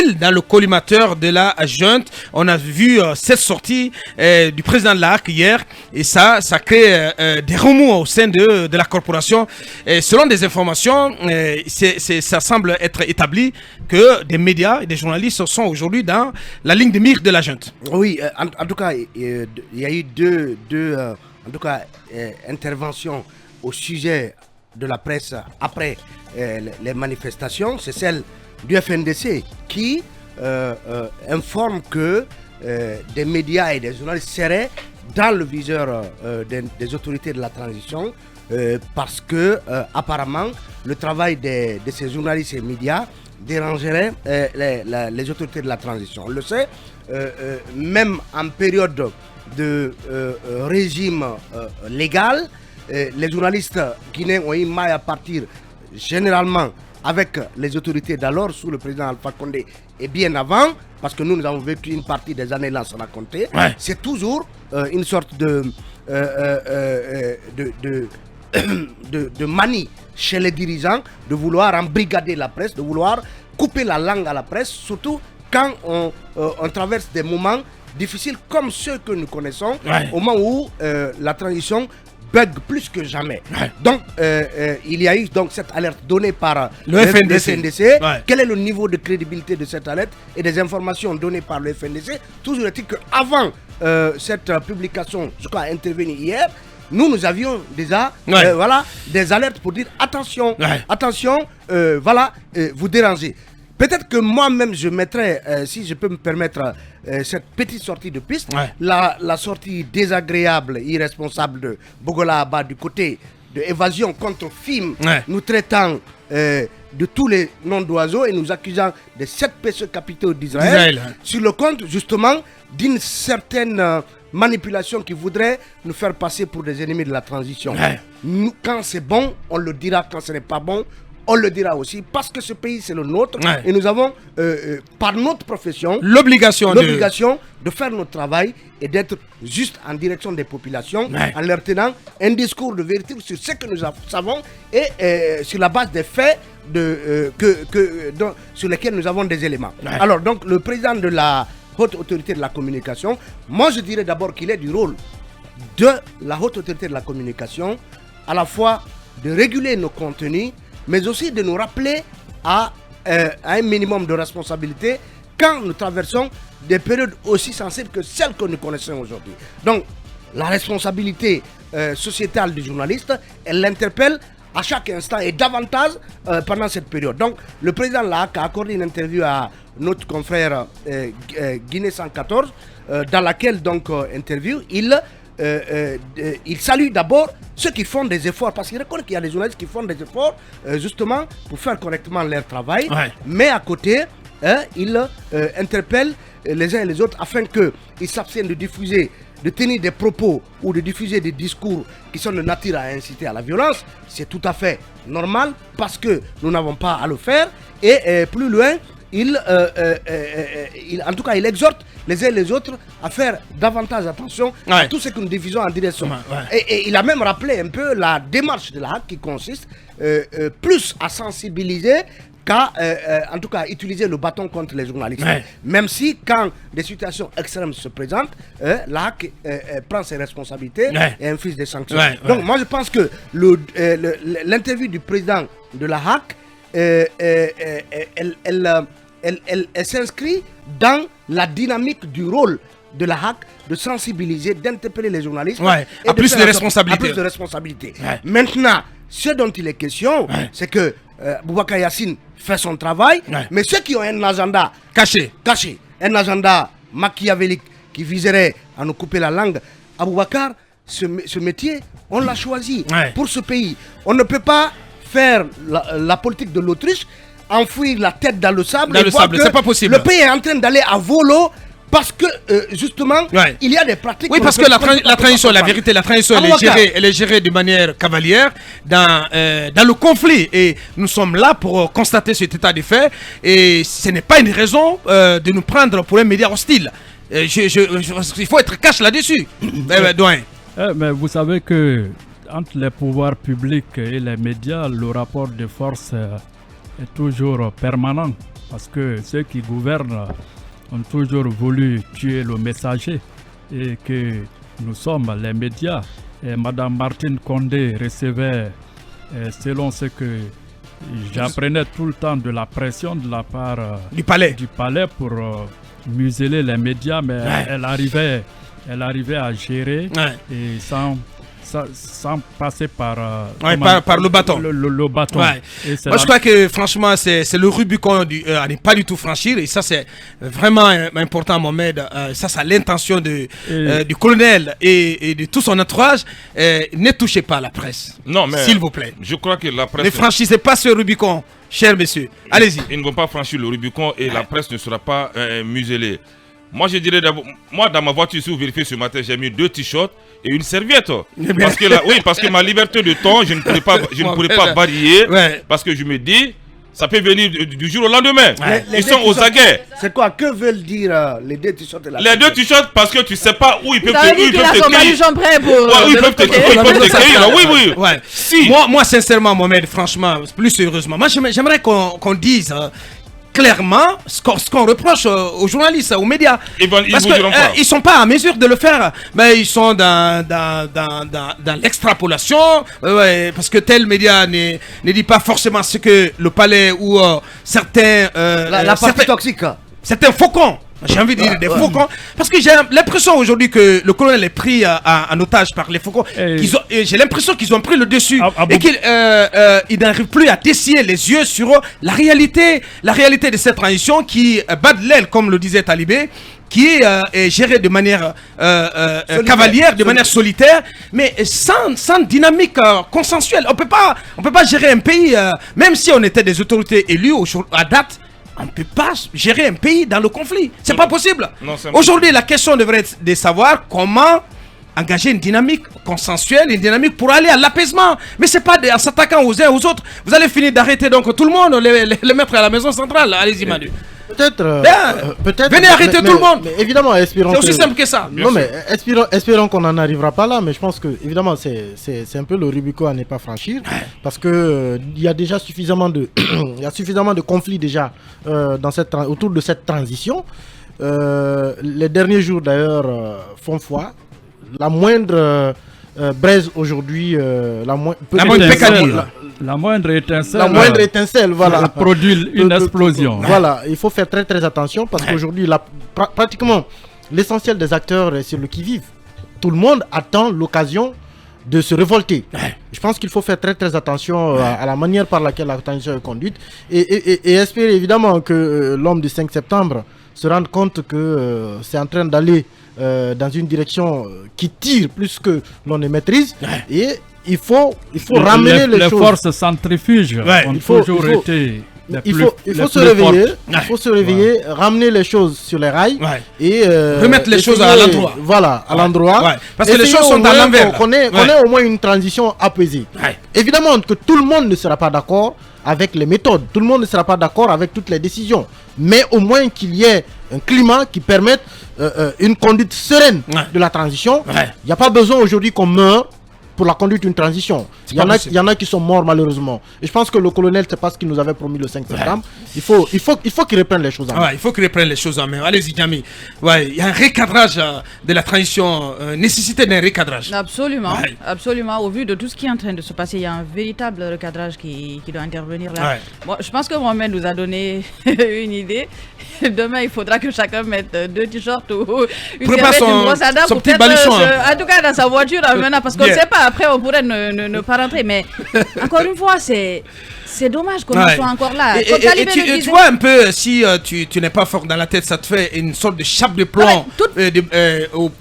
dans le collimateur de la junte. On a vu cette sortie du président de la HAC hier et ça crée des remous au sein de la corporation. Et selon des informations, ça semble être établi que des médias et des journalistes sont aujourd'hui dans la ligne de mire de la junte. Oui, en tout cas, il y a eu deux interventions au sujet de la presse après les manifestations. C'est celle du FNDC qui informe que des médias et des journalistes seraient dans le viseur des autorités de la transition parce que apparemment le travail de ces journalistes et médias dérangerait les autorités de la transition. On le sait, même en période de régime légal, les journalistes guinéens ont eu maille à partir généralement avec les autorités d'alors, sous le président Alpha Condé, et bien avant, parce que nous avons vécu une partie des années Lansana Conté, c'est toujours une sorte de manie chez les dirigeants de vouloir embrigader la presse, de vouloir couper la langue à la presse, surtout quand on traverse des moments difficiles comme ceux que nous connaissons, au moment où la transition bug plus que jamais. Donc, il y a eu donc cette alerte donnée par le FNDC. Quel est le niveau de crédibilité de cette alerte et des informations données par le FNDC? Toujours est-il qu'avant cette publication, je crois, intervenue hier, nous avions déjà des alertes pour dire attention, vous dérangez. Peut-être que moi-même je mettrais, si je peux me permettre, cette petite sortie de piste, la sortie désagréable, irresponsable de Bogola Abba du côté de évasion contre film, nous traitant de tous les noms d'oiseaux et nous accusant des 7 péchés capitaux d'Israël, sur le compte justement d'une certaine manipulation qui voudrait nous faire passer pour des ennemis de la transition. Nous, quand c'est bon, on le dira; quand ce n'est pas bon, on le dira aussi, parce que ce pays c'est le nôtre et nous avons par notre profession l'obligation de faire notre travail et d'être juste en direction des populations en leur tenant un discours de vérité sur ce que nous savons et sur la base des faits sur lesquels nous avons des éléments. Alors donc le président de la haute autorité de la communication, moi je dirais d'abord qu'il est du rôle de la haute autorité de la communication à la fois de réguler nos contenus, mais aussi de nous rappeler à un minimum de responsabilité quand nous traversons des périodes aussi sensibles que celles que nous connaissons aujourd'hui. Donc, la responsabilité sociétale du journaliste, elle l'interpelle à chaque instant et davantage pendant cette période. Donc, le président de la HAC a accordé une interview à notre confrère Guinée 114, dans laquelle, donc, interview, il salue d'abord ceux qui font des efforts, parce qu'il reconnaît qu'il y a des journalistes qui font des efforts justement pour faire correctement leur travail, mais à côté il interpelle les uns et les autres afin qu'ils s'abstiennent de diffuser, de tenir des propos ou de diffuser des discours qui sont de nature à inciter à la violence. C'est tout à fait normal parce que nous n'avons pas à le faire. Et plus loin, en tout cas, il exhorte les uns et les autres à faire davantage attention à tout ce que nous diffusons en direction. Et il a même rappelé un peu la démarche de la HAC qui consiste plus à sensibiliser qu'à, en tout cas, utiliser le bâton contre les journalistes. Même si, quand des situations extrêmes se présentent, la HAC prend ses responsabilités et inflige des sanctions. Donc, moi, je pense que l'interview du président de la HAC, elle s'inscrit dans la dynamique du rôle de la HAC de sensibiliser, d'interpeller les journalistes et à plus de responsabilité. Maintenant, ce dont il est question, c'est que Boubacar Yassine fait son travail, mais ceux qui ont un agenda caché, un agenda machiavélique qui viserait à nous couper la langue, Boubacar, ce métier, on l'a choisi pour ce pays. On ne peut pas faire la politique de l'Autriche, enfouir la tête dans le sable, c'est pas possible. Le pays est en train d'aller à volo parce que justement il y a des pratiques. Oui, parce que la transition, la vérité, la transition elle est gérée de manière cavalière dans le conflit et nous sommes là pour constater cet état de fait et ce n'est pas une raison de nous prendre pour un média hostile. Il faut être cash là-dessus. Mais vous savez que entre les pouvoirs publics et les médias, le rapport de force est toujours permanent. parce que ceux qui gouvernent ont toujours voulu tuer le messager et que nous sommes les médias. Et Madame Martine Condé recevait, selon ce que j'apprenais tout le temps, de la pression de la part Du palais pour museler les médias, mais elle arrivait à gérer et sans passer par le bâton. Le bâton. Ouais. Moi, je crois que franchement, c'est le Rubicon à ne pas du tout franchir. Et ça, c'est vraiment important, Mohamed. Ça, c'est l'intention du colonel et de tout son entourage. Ne touchez pas la presse. Non, mais s'il vous plaît. Je crois que la presse... Ne franchissez pas ce Rubicon, cher monsieur. Allez-y. Ils ne vont pas franchir le Rubicon et la presse ne sera pas muselée. Moi, je dirais d'abord, moi, dans ma voiture, si vous vérifiez ce matin, j'ai mis 2 t-shirts et une serviette. Parce que ma liberté de temps, je ne pourrais pas varier. Parce que je me dis, ça peut venir du jour au lendemain. Ils sont aux aguets. C'est quoi? Que veulent dire les 2 t-shirts et la Les 2 t-shirts, parce que tu ne sais pas où ils peuvent te cueillir. Oui. Si. Moi, sincèrement, Mohamed, franchement, plus sérieusement, moi, j'aimerais qu'on dise... clairement ce qu'on reproche aux journalistes, aux médias. Parce qu'ils ne sont pas en mesure de le faire. Mais ils sont dans l'extrapolation. Parce que tel média ne dit pas forcément ce que le palais ou certains... la partie toxique. Certains faucons. J'ai envie de dire des faucons. Parce que j'ai l'impression aujourd'hui que le colonel est pris en otage par les faucons. J'ai l'impression qu'ils ont pris le dessus. Et qu'ils n'arrivent plus à dessiller les yeux sur la réalité de cette transition qui bat de l'aile, comme le disait Talibé, qui est gérée de manière cavalière, de manière solitaire, mais sans dynamique consensuelle. On peut pas gérer un pays, même si on était des autorités élues à date. On ne peut pas gérer un pays dans le conflit. C'est pas possible. Aujourd'hui, la question devrait être de savoir comment engager une dynamique consensuelle, une dynamique pour aller à l'apaisement. Mais c'est pas en s'attaquant aux uns aux autres. Vous allez finir d'arrêter donc tout le monde, les mettre à la maison centrale. Allez-y, Manu. Peut-être. Venez arrêter tout le monde. Mais évidemment, espérons. C'est aussi simple que ça. Non, mais espérons qu'on n'en arrivera pas là. Mais je pense que, évidemment, c'est un peu le Rubicon à ne pas franchir. Parce que il y a déjà suffisamment de conflits déjà autour de cette transition. Les derniers jours, d'ailleurs, font foi. La moindre braise aujourd'hui, la moindre étincelle, voilà, produit une explosion. Voilà, il faut faire très très attention parce qu'aujourd'hui, pratiquement l'essentiel des acteurs est sur le qui-vive. Tout le monde attend l'occasion de se révolter. Je pense qu'il faut faire très très attention à la manière par laquelle la transition est conduite et espérer évidemment que l'homme du 5 septembre se rende compte que c'est en train d'aller dans une direction qui tire plus que l'on ne maîtrise et il faut ramener les choses. Les forces centrifuges ont toujours été... Il faut se réveiller, ramener les choses sur les rails et remettre les choses à l'endroit. Voilà, à l'endroit. Parce que les choses sont à l'envers. Qu'on ait au moins une transition apaisée. Évidemment que tout le monde ne sera pas d'accord avec les méthodes, tout le monde ne sera pas d'accord avec toutes les décisions, mais au moins qu'il y ait un climat qui permette une conduite sereine de la transition. Il n'y a pas besoin aujourd'hui qu'on meure pour la conduite d'une transition. Il y en a qui sont morts malheureusement. Et je pense que le colonel, c'est pas ce qu'il nous avait promis le 5 septembre. Il faut qu'il reprenne les choses en main. Il faut qu'il reprenne les choses en main. Allez-y, Jamy. Il y a un recadrage de la transition, nécessité d'un recadrage. Absolument, absolument. Au vu de tout ce qui est en train de se passer, il y a un véritable recadrage qui doit intervenir là. Bon, je pense que Mohamed nous a donné une idée. Demain, il faudra que chacun mette 2 t-shirts ou une serviette, une brosse à dents pour petit baluchon. En tout cas, dans sa voiture maintenant, parce qu'on ne sait pas. Après, on pourrait ne pas rentrer. Mais encore une fois, c'est dommage qu'on soit encore là. Tu vois un peu, si tu n'es pas fort dans la tête, ça te fait une sorte de chape de plomb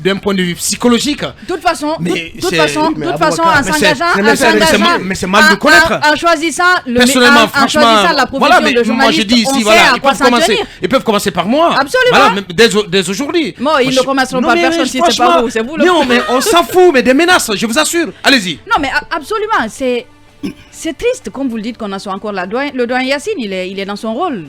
d'un point de vue psychologique. De toute façon, en s'engageant, mais c'est mal de connaître. En choisissant la profession de journaliste, moi je dis ici, ils peuvent commencer par moi. Absolument. Dès aujourd'hui. Bon, ils ne commenceront pas personne si c'est pas vous, c'est vous. Non, mais on s'en fout, mais des menaces, je vous assure. Allez-y. Non, mais absolument, c'est triste, comme vous le dites, qu'on en soit encore là. Le doyen Yacine, il est dans son rôle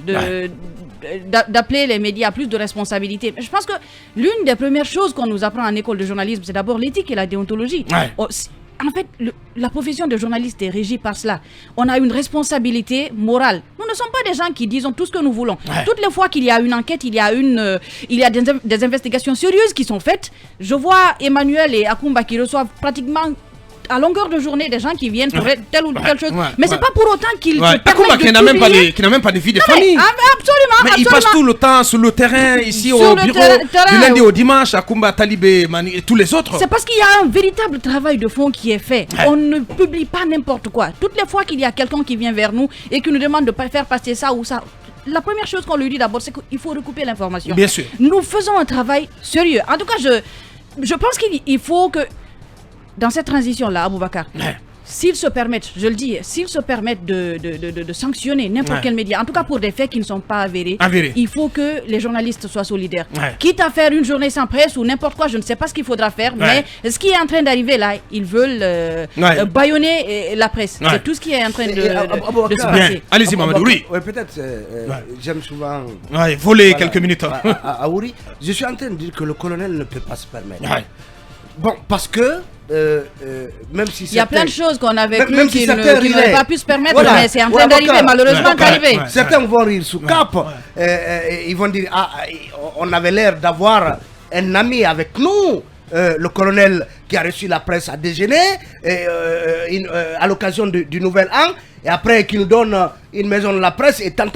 d'appeler les médias à plus de responsabilité. Je pense que l'une des premières choses qu'on nous apprend en école de journalisme, c'est d'abord l'éthique et la déontologie. En fait, la profession de journaliste est régie par cela. On a une responsabilité morale. Nous ne sommes pas des gens qui disons tout ce que nous voulons. Toutes les fois qu'il y a une enquête, il y a des investigations sérieuses qui sont faites. Je vois Emmanuel et Akumba qui reçoivent pratiquement à longueur de journée des gens qui viennent pour telle ou telle chose. Mais c'est pas pour autant qu'ils se permettent qui n'a même pas de vie de famille. Absolument. Mais il passe tout le temps sur le terrain, ici au bureau, du lundi au dimanche, Akumba, Talibé, Mani et tous les autres. C'est parce qu'il y a un véritable travail de fond qui est fait. On ne publie pas n'importe quoi. Toutes les fois qu'il y a quelqu'un qui vient vers nous et qui nous demande de pas faire passer ça ou ça, la première chose qu'on lui dit d'abord, c'est qu'il faut recouper l'information. Bien sûr. Nous faisons un travail sérieux. En tout cas, je pense qu'il faut que dans cette transition-là, Aboubacar, s'ils se permettent, je le dis, s'ils se permettent de sanctionner n'importe quel média, en tout cas pour des faits qui ne sont pas avérés, il faut que les journalistes soient solidaires. Quitte à faire une journée sans presse ou n'importe quoi, je ne sais pas ce qu'il faudra faire, mais ce qui est en train d'arriver là, ils veulent bâillonner la presse. C'est tout ce qui est en train de se passer. Allez-y, Mamadou. Oui, peut-être, j'aime souvent voler quelques minutes. À Ouri, je suis en train de dire que le colonel ne peut pas se permettre. Bon, parce que même si il y a plein de choses qu'on avait cru si qu'ils n'auraient pas pu se permettre, mais c'est en train d'arriver, malheureusement c'est arrivé. Certains vont rire sous cap, ils vont dire, on avait l'air d'avoir un ami avec nous, le colonel qui a reçu la presse à déjeuner, à l'occasion du Nouvel An, et après qui nous donne une maison de la presse et tant.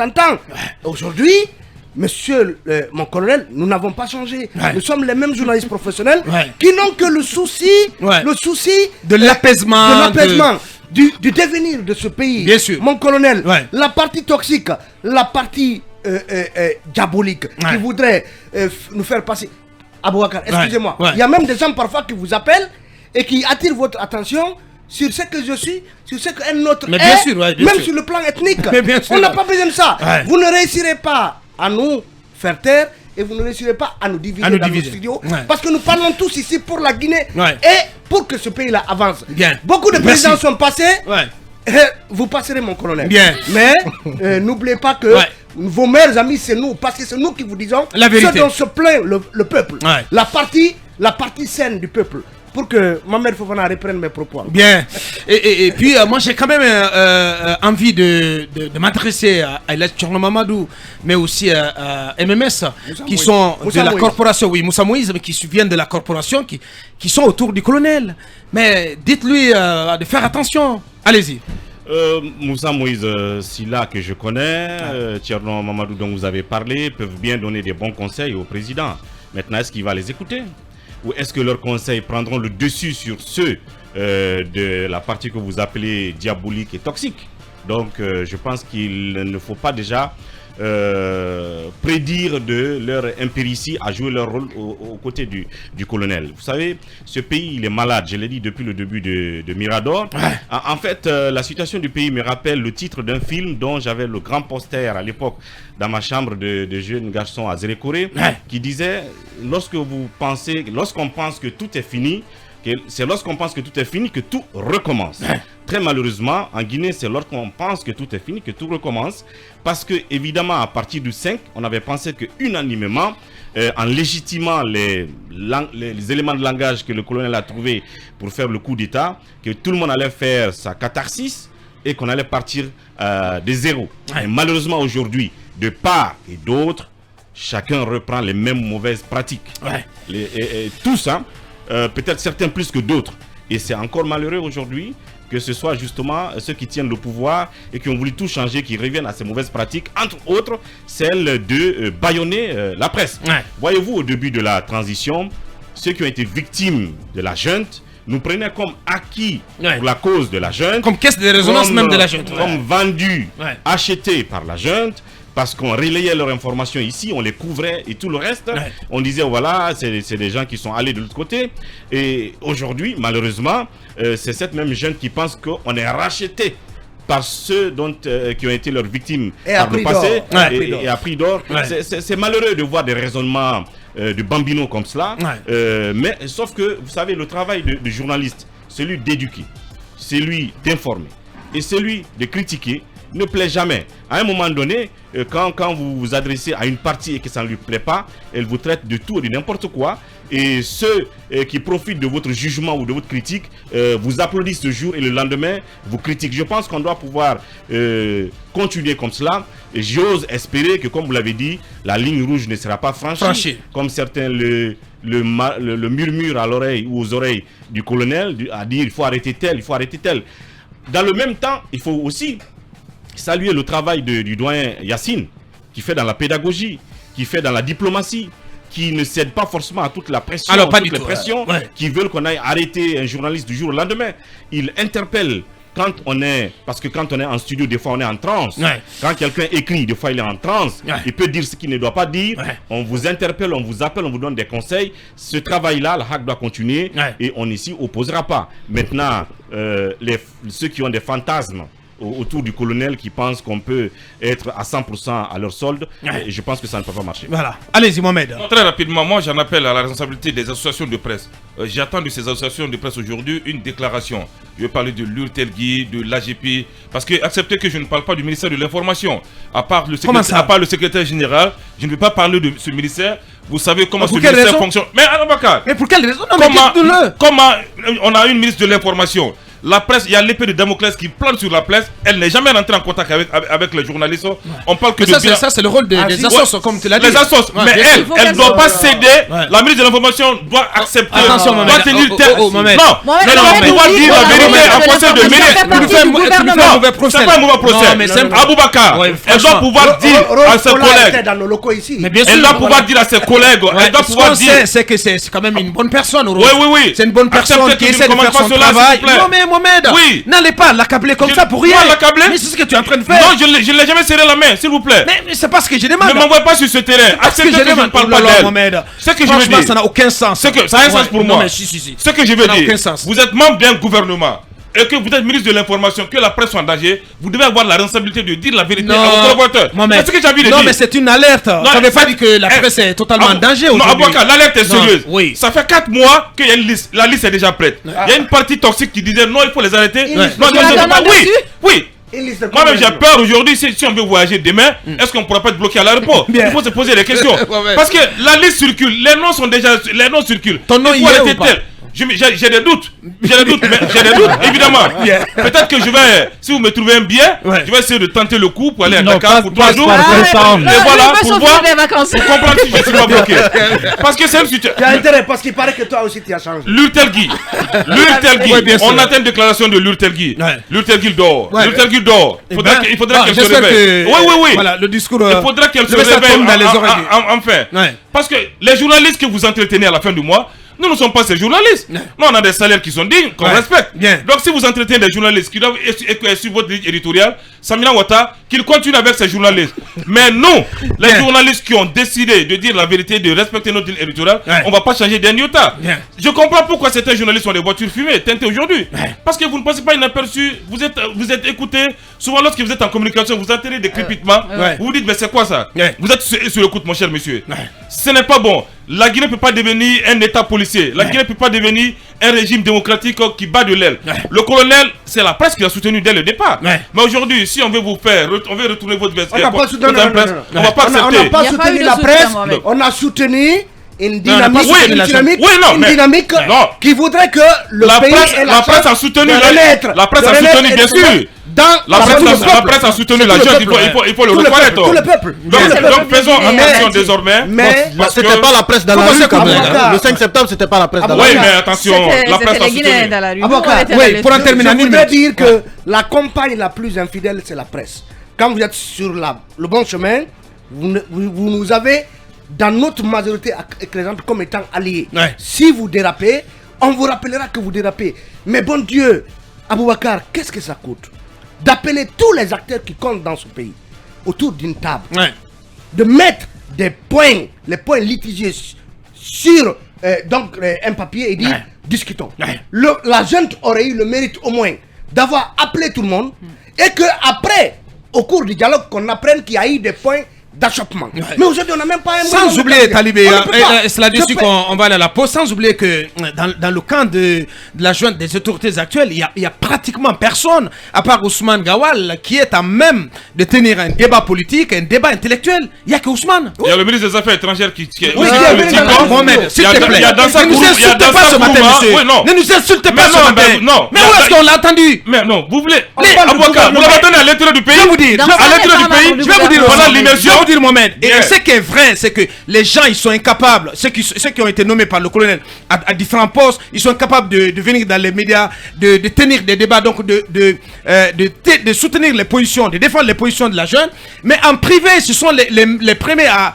Aujourd'hui, monsieur mon colonel, nous n'avons pas changé. Nous sommes les mêmes journalistes professionnels qui n'ont que le souci de l'apaisement, du devenir de ce pays. Bien sûr. Mon colonel, la partie toxique, la partie diabolique qui voudrait nous faire passer. Aboubacar, excusez-moi. Il y a même des gens parfois qui vous appellent et qui attirent votre attention sur ce que je suis, sur ce qu'un autre est, bien sûr, même sur le plan ethnique. On n'a pas besoin de ça. Vous ne réussirez pas à nous faire taire et vous ne réussirez pas à nous diviser dans nos studios parce que nous parlons tous ici pour la Guinée et pour que ce pays-là avance. Beaucoup de présidents sont passés. Vous passerez, mon colonel. Mais n'oubliez pas que vos meilleurs amis, c'est nous, parce que c'est nous qui vous disons ce dont se plaint le peuple. La partie saine du peuple. Pour que Mohamed Fofana reprenne mes propos. Bien. Et puis, moi, j'ai quand même envie de m'adresser à Elhadji Thierno Mamadou, mais aussi à MMS, qui sont de la corporation, Moussa Moïse, mais qui viennent de la corporation, qui sont autour du colonel. Mais dites-lui de faire attention. Allez-y. Moussa Moïse, Silla que je connais, Thierno Mamadou dont vous avez parlé, peuvent bien donner des bons conseils au président. Maintenant, est-ce qu'il va les écouter ? Ou est-ce que leurs conseils prendront le dessus sur ceux de la partie que vous appelez diabolique et toxique? Donc je pense qu'il ne faut pas déjà prédire de leur impéritie à jouer leur rôle aux côtés du colonel. Vous savez, ce pays il est malade, je l'ai dit depuis le début de Mirador. En fait, la situation du pays me rappelle le titre d'un film dont j'avais le grand poster à l'époque dans ma chambre de jeune garçon à Zérékoré, qui disait lorsqu'on pense que tout est fini, c'est lorsqu'on pense que tout est fini que tout recommence. Très malheureusement, en Guinée, c'est lorsqu'on pense que tout est fini que tout recommence. Parce que, évidemment, à partir du 5, on avait pensé que unanimement, en légitimant les éléments de langage que le colonel a trouvés pour faire le coup d'État, que tout le monde allait faire sa catharsis et qu'on allait partir de zéro. Et malheureusement, aujourd'hui, de part et d'autre, chacun reprend les mêmes mauvaises pratiques. Et tous, peut-être certains plus que d'autres. Et c'est encore malheureux aujourd'hui que ce soit justement ceux qui tiennent le pouvoir et qui ont voulu tout changer, qui reviennent à ces mauvaises pratiques, entre autres celle de bâillonner la presse. Voyez-vous, au début de la transition, ceux qui ont été victimes de la junte nous prenaient comme acquis pour la cause de la junte. Comme caisse de résonance même de la junte. Comme vendus, achetés par la junte. Parce qu'on relayait leurs informations ici, on les couvrait et tout le reste. On disait, voilà, c'est des gens qui sont allés de l'autre côté. Et aujourd'hui, malheureusement, c'est cette même jeune qui pense qu'on est racheté par ceux qui ont été leurs victimes par le passé et à prix d'or. C'est malheureux de voir des raisonnements de bambino comme cela. Mais sauf que, vous savez, le travail de journaliste, celui d'éduquer, celui d'informer et celui de critiquer, ne plaît jamais. À un moment donné, quand vous vous adressez à une partie et que ça ne lui plaît pas, elle vous traite de tout et de n'importe quoi. et ceux qui profitent de votre jugement ou de votre critique vous applaudissent ce jour et le lendemain vous critiquent. Je pense qu'on doit pouvoir continuer comme cela. J'ose espérer que, comme vous l'avez dit, la ligne rouge ne sera pas franchie. Comme certains le murmure à l'oreille ou aux oreilles du colonel, à dire il faut arrêter tel, il faut arrêter tel. Dans le même temps, il faut aussi saluer le travail du doyen Yacine, qui fait dans la pédagogie, qui fait dans la diplomatie, qui ne cède pas forcément à toute la pression, toutes les pressions, qui veulent qu'on aille arrêter un journaliste du jour au lendemain. Il interpelle quand on est, parce que quand on est en studio, des fois on est en transe. Quand quelqu'un écrit, des fois il est en transe. Il peut dire ce qu'il ne doit pas dire. On vous interpelle, on vous appelle, on vous donne des conseils. Ce travail-là, le hack doit continuer et on ici opposera pas. Maintenant, ceux qui ont des fantasmes autour du colonel qui pensent qu'on peut être à 100% à leur solde, et je pense que ça ne peut pas marcher. Voilà. Allez-y, Mohamed. Très rapidement, moi j'en appelle à la responsabilité des associations de presse. J'attends de ces associations de presse aujourd'hui une déclaration. Je vais parler de l'URTELGI, de l'AGP, parce que acceptez que je ne parle pas du ministère de l'Information. À part le secrétaire général, je ne vais pas parler de ce ministère. Vous savez comment ce ministère fonctionne. Mais Aboubacar, mais pour quelle raison? Comment on a une ministre de l'Information? La presse, il y a l'épée de Damoclès qui plane sur la presse. Elle n'est jamais rentrée en contact avec les journalistes. On parle que ça, c'est le rôle des assos, comme tu l'as dit. Les assos, mais elle ne doit pas céder. La ministre de l'Information doit accepter. Attention, doit tenir tête. Non, elle doit pouvoir dire la vérité en conseil de ministre. C'est pas un mauvais procès. Aboubacar, elle doit pouvoir dire à ses collègues. Elle doit pouvoir dire à ses collègues. Elle doit pouvoir dire. C'est que c'est quand même une bonne personne. Oui. C'est une bonne personne qui essaie de faire son travail. Mohamed, n'allez pas l'accabler comme ça pour rien. Mais c'est ce que tu es en train de faire. Non, je ne l'ai jamais serré la main, s'il vous plaît. Mais c'est pas ce que je demande. Ne m'envoie pas sur ce terrain. Acceptez que je ne parle pas d'elle. Ce que je veux dire, ça n'a aucun sens. Ça a un sens pour moi. Ce que je veux dire, vous êtes membre d'un gouvernement et que vous êtes ministre de l'Information, que la presse soit en danger, vous devez avoir la responsabilité de dire la vérité à vos collaborateurs. C'est ce que j'ai envie de dire. Non, mais c'est une alerte. Ça ne veut pas dire que la presse est totalement en danger aujourd'hui. Non, l'alerte est sérieuse. Ça fait 4 mois que la liste est déjà prête. Il y a une partie toxique qui disait non, il faut les arrêter. Oui. Moi-même j'ai peur aujourd'hui, si on veut voyager demain, est-ce qu'on ne pourra pas être bloqué à l'aéroport? Il faut se poser des questions. Parce que la liste circule, les noms circulent. Ton nom il faut arrêter tel. J'ai des doutes, évidemment. Peut-être que je vais, si vous me trouvez un billet, je vais essayer de tenter le coup pour aller à Dakar pour 3 jours. Et voilà, pour voir, pour comprendre si je suis pas bloqué. Parce que c'est une situation. Tu as intérêt, parce qu'il paraît que toi aussi tu as changé. L'URTELGI, on attend une déclaration de l'URTELGI. L'URTELGI dort. L'URTELGI dort. Il faudra qu'elle se réveille. Oui. Voilà, le discours. Il faudra qu'elle se réveille enfin. Parce que les journalistes que vous entretenez à la fin du mois, nous ne sommes pas ces journalistes. Nous, on a des salaires qui sont dignes, qu'on respecte. Donc, si vous entretenez des journalistes qui doivent suivre votre ligne éditoriale, Samina Ouattara, qu'ils continuent avec ces journalistes. Mais nous, les journalistes qui ont décidé de dire la vérité, de respecter notre ligne éditoriale, on ne va pas changer d'un iota. Je comprends pourquoi certains journalistes ont des voitures fumées, teintées aujourd'hui. Parce que vous ne passez pas inaperçu. Vous êtes écoutés. Souvent, lorsque vous êtes en communication, vous entendez des crépitements. Vous vous dites, mais c'est quoi ça? Vous êtes sur l'écoute, mon cher monsieur. Ce n'est pas bon. La Guinée ne peut pas devenir un état policier. La Guinée ne peut pas devenir un régime démocratique qui bat de l'aile. Le colonel, c'est la presse qui l'a soutenu dès le départ. Mais aujourd'hui, si on veut vous faire, on veut retourner votre vestiaire, on ne va pas accepter. On n'a pas soutenu la presse, on a soutenu une dynamique, qui voudrait que le pays ait la presse a soutenu la presse a soutenu, bien sûr. La presse a soutenu la jeune, il faut le reconnaître. Tout le peuple. Donc faisons attention désormais. Mais c'était pas la presse dans la rue quand même. Le 5 septembre, c'était pas la presse dans la rue. Oui, mais attention, la presse a soutenu. Oui, pour en terminer, je voudrais dire que la compagne la plus infidèle, c'est la presse. Quand vous êtes sur le bon chemin, vous nous avez dans notre majorité écrasante comme étant alliés. Si vous dérapez, on vous rappellera que vous dérapez. Mais bon Dieu, Aboubacar, qu'est-ce que ça coûte d'appeler tous les acteurs qui comptent dans ce pays autour d'une table, de mettre des points, les points litigieux sur un papier et dire discutons. La junte aurait eu le mérite au moins d'avoir appelé tout le monde et que après, au cours du dialogue, qu'on apprenne qu'il y a eu des points d'achoppement. Mais aujourd'hui, on n'a même pas un... Sans oublier, Talibé, c'est là-dessus qu'on va aller à la pause, sans oublier que dans le camp de la junte des autorités actuelles, il y a pratiquement personne, à part Ousmane Gawal, qui est à même de tenir un débat politique, un débat intellectuel. Il n'y a que Ousmane. Il y a le ministre des Affaires étrangères qui est oui, Mohamed, s'il te plaît. Ne nous insultez pas ce matin, monsieur. Ne nous insultez pas ce matin. Mais où est-ce qu'on l'a entendu? Mais non, vous voulez... Avocat, vous l'avez entendu à l'intérieur du pays? Je vais vous dire. À l'intérieur du pays, je vais vous dire. Voilà l'immersion. Mohamed. Et ce qui est vrai, c'est que les gens, ils sont incapables, ceux qui ont été nommés par le colonel à différents postes, ils sont incapables de venir dans les médias, de tenir des débats, donc de soutenir les positions, de défendre les positions de la jeune. Mais en privé, ce sont les premiers à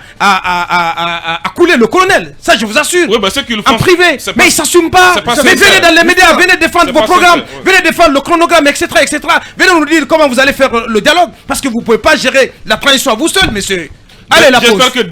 couler le colonel. Ça, je vous assure. Oui, bah, ceux qui le font, en privé. Mais ils ne s'assument pas. Mais venez dans les médias, venez défendre vos programmes, venez défendre le chronogramme, etc., etc. Venez nous dire comment vous allez faire le dialogue. Parce que vous ne pouvez pas gérer la transition à vous seul, monsieur. Allez, la pause. J'espère que dans